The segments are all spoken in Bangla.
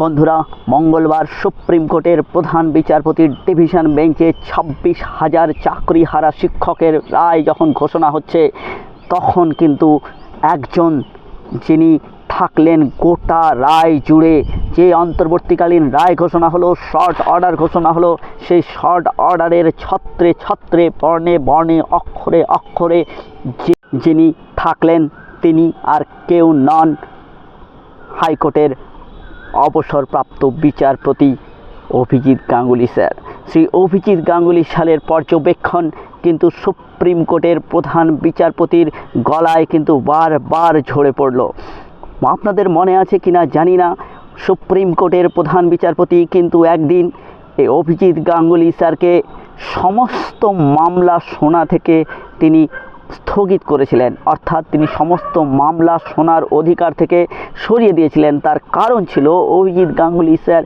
বন্ধুরা, মঙ্গলবার সুপ্রিম কোর্টের প্রধান বিচারপতির ডিভিশন বেঞ্চে 26,000 চাকরিহারা শিক্ষকের রায় যখন ঘোষণা হচ্ছে, তখন কিন্তু একজন যিনি থাকলেন গোটা রায় জুড়ে, যে অন্তর্বর্তীকালীন রায় ঘোষণা হলো, শর্ট অর্ডার ঘোষণা হলো, সেই শর্ট অর্ডারের ছত্রে ছত্রে, বর্ণে বর্ণে, অক্ষরে অক্ষরে যিনি থাকলেন তিনি আর কেউ নন, হাইকোর্টের অবসরপ্রাপ্ত বিচারপতি অভিজিৎ গাঙ্গুলি স্যার। শ্রী অভিজিৎ গাঙ্গুলি স্যারের পর্যবেক্ষণ কিন্তু সুপ্রিম কোর্টের প্রধান বিচারপতির গলায় কিন্তু বারবার ঝরে পড়ল। আপনাদের মনে আছে কিনা জানি না, সুপ্রিম কোর্টের প্রধান বিচারপতি কিন্তু একদিন এই অভিজিৎ গাঙ্গুলি স্যারকে সমস্ত মামলা শোনা থেকে তিনি স্থগিত করেছিলেন, অর্থাৎ তিনি সমস্ত মামলা শোনার অধিকার থেকে সরিয়ে দিয়েছিলেন। তার কারণ ছিল, অভিজিৎ গাঙ্গুলি স্যার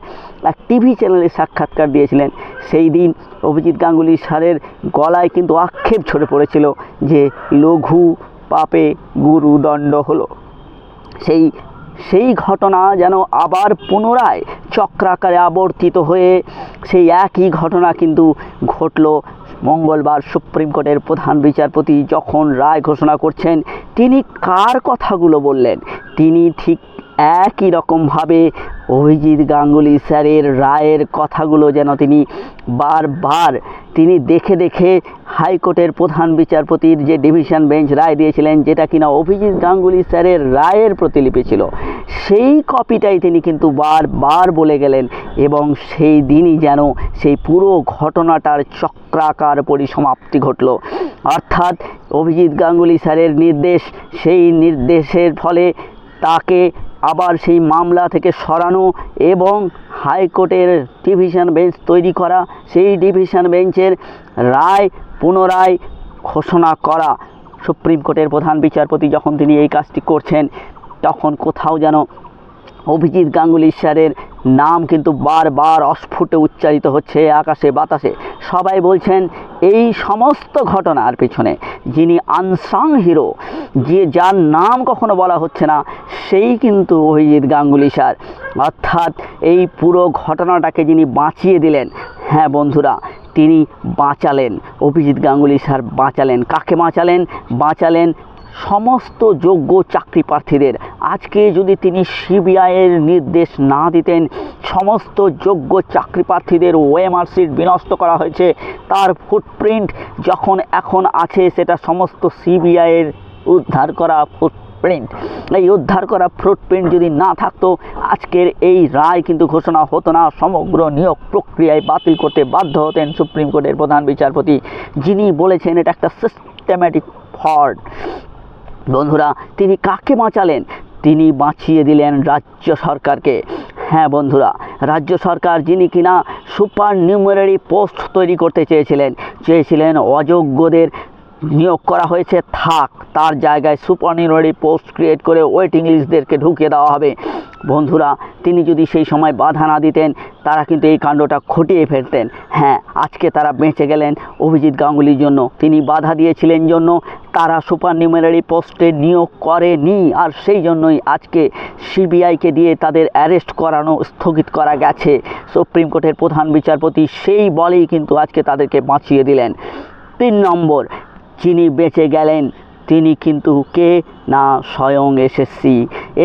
এক টিভি চ্যানেলে সাক্ষাৎকার দিয়েছিলেন। সেই দিন অভিজিৎ গাঙ্গুলি স্যারের গলায় কিন্তু আক্ষেপ ঝরে পড়েছিল যে লঘু পাপে গুরুদণ্ড হলো। সেই ঘটনা যেন আবার পুনরায় চক্রাকারে আবর্তিত হয়ে সেই একই ঘটনা কিন্তু ঘটল। মঙ্গলবার সুপ্রিম কোর্টের প্রধান বিচারপতি যখন রায় ঘোষণা করছেন, তিনি কার কথাগুলো বললেন? তিনি ঠিক একই রকমভাবে অভিজিৎ গাঙ্গুলি স্যারের রায়ের কথাগুলো যেন তিনি বারবার তিনি দেখে দেখে হাইকোর্টের প্রধান বিচারপতির যে ডিভিশন বেঞ্চ রায় দিয়েছিলেন, যেটা কিনা অভিজিৎ গাঙ্গুলি স্যারের রায়ের প্রতিলিপি ছিল, সেই কপিটাই তিনি কিন্তু বারবার বলে গেলেন। এবং সেই দিনই যেন সেই পুরো ঘটনাটার চক্রাকার পরিসমাপ্তি ঘটল। অর্থাৎ অভিজিৎ গাঙ্গুলি স্যারের নির্দেশ, সেই নির্দেশের ফলে তাকে আবার সেই মামলা থেকে সরানো এবং হাইকোর্টের ডিভিশন বেঞ্চ তৈরি করা, সেই ডিভিশন বেঞ্চের রায় পুনরায় ঘোষণা করা। সুপ্রিম কোর্টের প্রধান বিচারপতি যখন তিনি এই কাজটি করছেন, তখন কোথাও যেন অভিজিৎ গাঙ্গুলি স্যারের নাম কিন্তু বারবার অস্ফুটে উচ্চারিত হচ্ছে আকাশে বাতাসে। সবাই বলছেন এই সমস্ত ঘটনার পিছনে যিনি আনসাং হিরো, যার নাম কখনো বলা হচ্ছে না, সেই কিন্তু অভিজিৎ গাঙ্গুলি স্যার। অর্থাৎ এই পুরো ঘটনাটাকে যিনি বাঁচিয়ে দিলেন, হ্যাঁ বন্ধুরা, তিনি বাঁচালেন, অভিজিৎ গাঙ্গুলি স্যার বাঁচালেন। কাকে বাঁচালেন? বাঁচালেন সমস্ত যোগ্য চাকরি প্রার্থীদের। আজকে যদি তিনি সিবিআইয়ের নির্দেশ না দিতেন, সমস্ত যোগ্য চাকরি প্রার্থীদের ওএমআর শিট বিনষ্ট করা হয়েছে, তার ফুটপ্রিন্ট যখন এখন আছে, সেটা সমস্ত সিবিআইয়ের উদ্ধার করা ফুটপ্রিন্ট। এই উদ্ধার করা ফুটপ্রিন্ট যদি না থাকতো, আজকের এই রায় কিন্তু ঘোষণা হতো না। সমগ্র নিয়োগ প্রক্রিয়ায় বাতিল করতে বাধ্য হতেন সুপ্রিম কোর্টের প্রধান বিচারপতি, যিনি বলেছেন এটা একটা সিস্টেম্যাটিক ফ্রড। বন্ধুরা, তিনি কাকে বাঁচালেন? তিনি বাঁচিয়ে দিলেন রাজ্য সরকারকে। হ্যাঁ বন্ধুরা, রাজ্য সরকার যিনি কিনা সুপার নিউমারি পোস্ট তৈরি করতে চেয়েছিলেন, অযোগ্যদের নিয়োগ করা হয়েছে, থাক, তার জায়গায় সুপার নিউমারি পোস্ট ক্রিয়েট করে ওয়েটিং লিস্টদেরকে ঢুকিয়ে দেওয়া হবে। বন্ধুরা, তিনি যদি সেই সময় বাধা না দিতেন, তারা কিন্তু এই কাণ্ডটা ঘটিয়ে ফেলতেন। হ্যাঁ, আজকে তারা বেঁচে গেলেন অভিজিৎ গাঙ্গুলির জন্য। তিনি বাধা দিয়েছিলেন জন্য তারা সুপার নিউমারি পোস্টে নিয়োগ করেনি, আর সেই জন্যই আজকে সিবিআইকে দিয়ে তাদের অ্যারেস্ট করানো স্থগিত করা গেছে। সুপ্রিম কোর্টের প্রধান বিচারপতি সেই বলেই কিন্তু আজকে তাদেরকে বাঁচিয়ে দিলেন। 3 নম্বর, যিনি বেঁচে গেলেন তিনি কিন্তু কে না, স্বয়ং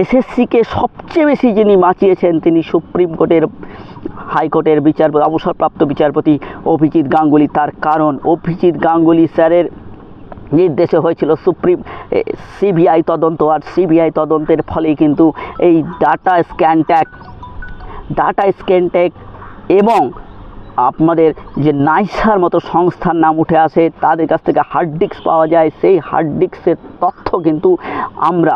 এসএসসিকে সবচেয়ে বেশি যিনি বাঁচিয়েছেন, তিনি সুপ্রিম কোর্টের হাইকোর্টের বিচারপতি, অবসরপ্রাপ্ত বিচারপতি অভিজিৎ গাঙ্গুলি। তার কারণ, অভিজিৎ গাঙ্গুলি স্যারের নির্দেশে হয়েছিল সিবিআই তদন্ত, আর সিবিআই তদন্তের ফলেই কিন্তু এই ডাটা স্ক্যানট্যাক এবং আপনাদের যে নাইসার মতো সংস্থার নাম উঠে আসে, তাদের কাছ থেকে হার্ড ডিস্ক পাওয়া যায়। সেই হার্ড ডিস্কের তথ্য কিন্তু আমরা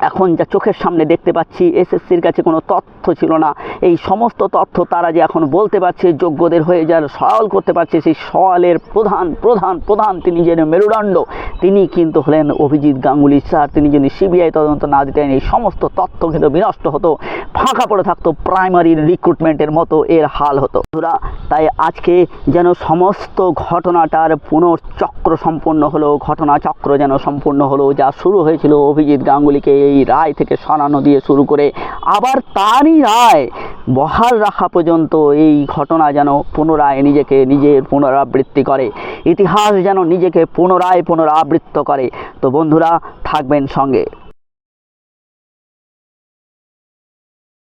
এখন যা চোখের সামনে দেখতে পাচ্ছি, এসএসসির কাছে কোনো তথ্য ছিল না। এই সমস্ত তথ্য তারা যে এখন বলতে পারছে, যোগ্যদের হয়ে যারা সওয়াল করতে পারছে, সেই সওয়ালের প্রধান তিনি যে মেরুদণ্ড, তিনি কিন্তু হলেন অভিজিৎ গাঙ্গুলি স্যার। তিনি যদি সিবিআই তদন্ত না দিতেন, এই সমস্ত তথ্য কিন্তু বিনষ্ট হতো, ফাঁকা পড়ে থাকতো, প্রাইমারি রিক্রুটমেন্টের মতো এর হাল হতো। তাই আজকে যেন সমস্ত ঘটনাটার পুনর্চক্র সম্পন্ন হলো, ঘটনাচক্র যেন সম্পূর্ণ হলো। যা শুরু হয়েছিল অভিজিৎ গাঙ্গুলিকে এই এই রায় থেকে সরানো দিয়ে শুরু করে আবার তারই রায় বহাল রাখা পর্যন্ত এই ঘটনা যেন পুনরায় নিজের পুনরাবৃত্তি করে, ইতিহাস যেন নিজেকে পুনরাবৃত্ত করে। তো বন্ধুরা, থাকবেন সঙ্গে।